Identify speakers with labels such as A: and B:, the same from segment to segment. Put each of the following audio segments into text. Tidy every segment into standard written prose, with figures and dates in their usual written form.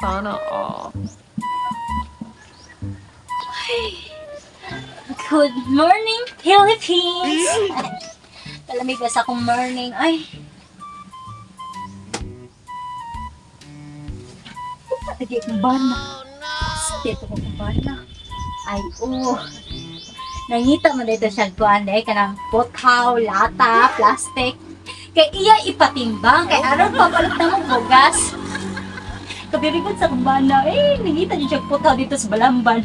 A: Sana all.
B: Good morning, Philippines! Ay, kalamig ba sa akong morning? Ay. Lagi akong bana. Dito ko akong bana. Ay, nangita mo dito siya kuan eh, kanang bothaw, lata, plastic. Kay iya ipatimbang, kay aron papalit na mong bugas. Kabirigod sa akong bana, nangita niyo siya bothaw dito sa Balamban.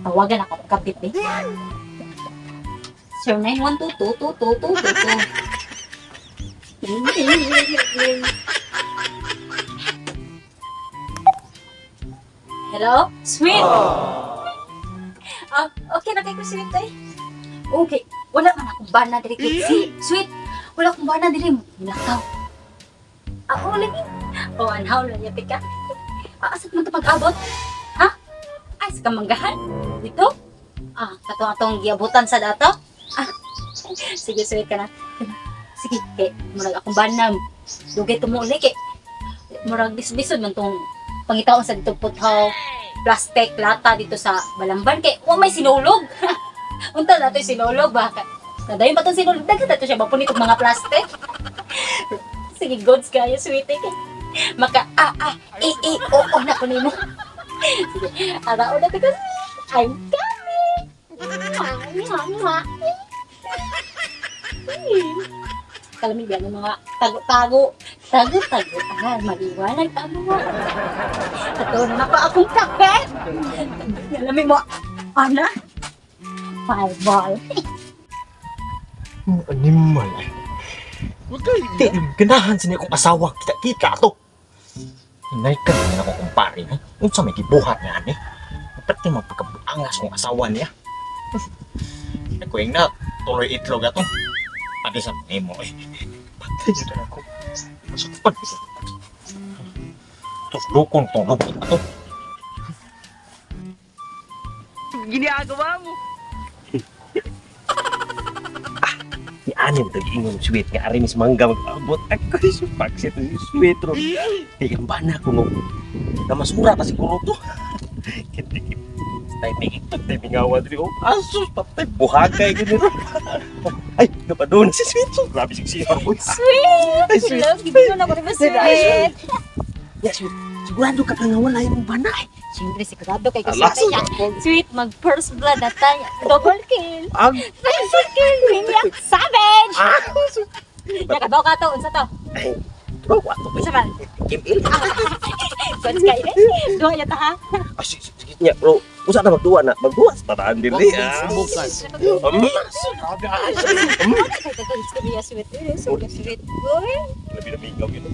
B: Tawagan ako ng kapit eh. Sir 912222222. Hello? Sweet! Okay na kayo ko sweet eh. Okay. Wala man akong bana diri kay Sweet. Wala akong bana diri. Nakaw. Lagi. Anhaw lang yapit ka. Asat man ito pag-abot? Ha? Ay, sa kamanggahan? Dito? Katong giabutan sa dato? Sige, sweet ka na. Sige, kay murag akong bana. Dugay tumuli kay murag bisbisod man tong pangitaon sa dito puthaw, plastic, lata dito sa Balamban kay may sinulog. Unta na ito sinulog baka. Nadayon ba itong sinulog? Dagat ito siya mapunit og mga plastic. Sige, goods kayo, sweetie. Maka, oo na ko nimo. Sige, arao na ito kasi. I'm coming! Kalamig yan ng mga tago-tago. Maliwanag tamo mo. Tatunan na pa akong kape. Kalamig mo. Ana? Fireball.
C: Animal ay. Huwag kayo. Di, ganahan sila kong asawa. Kita to. Hinay ka naman ako kumpare. Kung sa may gibuhat niya, Ba't yung magpagkabuangas kong asawa niya? Ako yung na, tuloy itlog ato. Pati sa nemo eh. Patay yun na ako. Masakpan isa. Tapos lukon ato.
A: Ginagawa mo.
C: Anim tag-ingon sweet nga ari mis mangga mag-abot ako si paksit si sweet ro. Kaya bana ko no. Namasura pa siguro to. Kitik. Tay mingawa diri asus patay buhagay gini ro. Ay napadun si sweet so grabe siya ko.
B: Sweet!
C: Ay, sweet.
B: Love, gibino na ko rin ba sweet?
C: Ya sweet. Sigurado ka nga wala yung bana.
B: Siyempre, sigurado kay kasi niya. Sweet, mag-first blood na tayo. Double kill. Triple kill. Maniac savage. Nakabaw ka to. Unsa to?
C: Ay, bro, wato ba?
B: Unsa man?
C: Kim-il.
B: Goods kayo eh. Duha yata ha?
C: Sige niya, bro. Usa na magduwa na. Magduwa sa tataan din.
A: Bukas.
B: Goods ka niya, sweet. Sweet. Boy.
C: Labi na mingaw yun.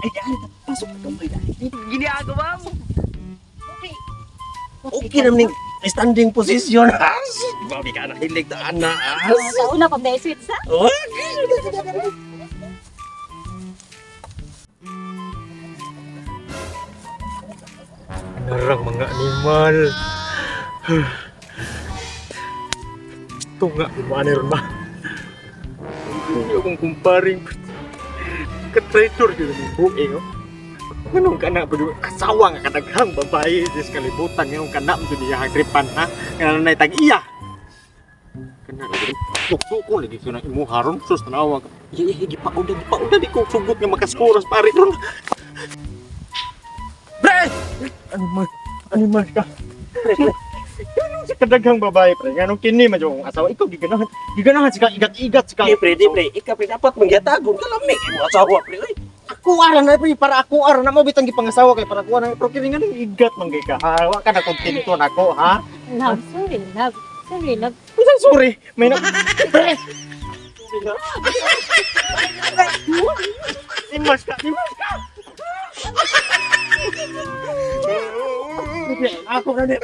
C: Ay, pasok ka doon.
A: Ginagawa mo.
C: Okay naman yung standing position. Babi ka na hilig na anak.
B: Sa una pag may sweet sa?
C: Narang mga animal. Ito nga, imaner ba? Hindi akong kumparing. Ka-traitor yun ang buhay, oh. Ganun ka na, asawa nga kadaghang babae sa kalibutan yung kanam doon niya hagripan, ha? Kaya na tag-iya. Kana na suko lagi ko na imuharon sus tanawa ka. Gipauda di ko sugot nga makaskuras pare ron. Pre! Animal ka. Pre. Ganun si kadaghang babae pre. Ganun kini man yung asawa ikaw giganahan sika igat-igat sika.
D: Pre, ikaw pre dapat mangyatagon ka lamig mo asawa pre.
C: Ako ara na pre para ako ara na mabitang gipangasawa kay para ko na pero kini nga igat man kay ka. Wa ka na kontento nako ha.
B: Love, sorry, love. Sorry, love.
C: Sorry, may na... Pre! Imas ka! Ako na din!